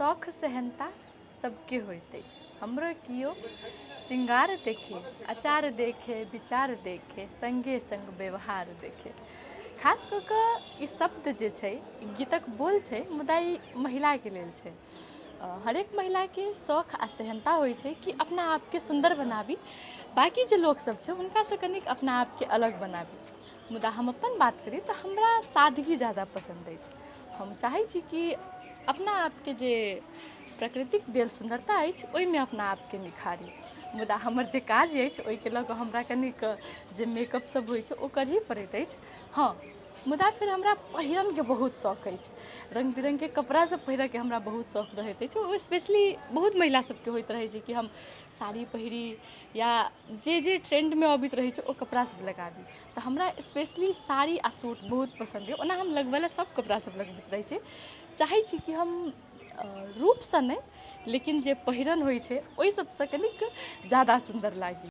शौख सेहनता सबके होइत अछि। हमरो कियो श्रृंगार देखे, अचार देखे, विचार देखे, संगे संग व्यवहार देखे। खास कऽ कऽ ई शब्द जे छै, ई गीतक बोल छै, मुदा ई महिलाके लेल छै। हरेक महिलाके शौख आ सेहनता होइ छै कि अपना आपके सुन्दर बनाबी, बाकी जे लोकसब छै हुनकासँ कनिक अपना आपके अलग बनाबी। मुदा हम अपन बात करी तऽ हमरा सादगी ज़्यादा पसंद अछि। हम चाहै छी कि अपना आपके जे प्रकृतिक देल सुंदरता अछि ओहिमे अपना आपके निखारी। मुदा हमर जे काज अछि ओहिके लऽ कऽ हमरा कनिक जे मेकअप सब होइ छै ओ करही पड़ैत अछि। हाँ, मुदा फिर हमरा पहिरनके बहुत शौक अछि। रंग बिरंगके कपड़ा सब पहिरऽके हमरा बहुत शौक रहैत अछि। ओ स्पेशली बहुत महिला सबके होइत रहै छै कि हम साड़ी पहिरी या जे जे ट्रेंडमे अबैत रहै छै ओ कपड़ा सब लगाबी। तऽ हमरा स्पेशली साड़ी आ सूट बहुत पसंद यऽ। ओना हम लगबऽ लए सब कपड़ा सब लगबैत रहै छी। चाहै छी कि हम रूपसँ नहि, लेकिन जे पहिरन होइ छै ओहि सबसँ कनिक ज़्यादा सुन्दर लागी।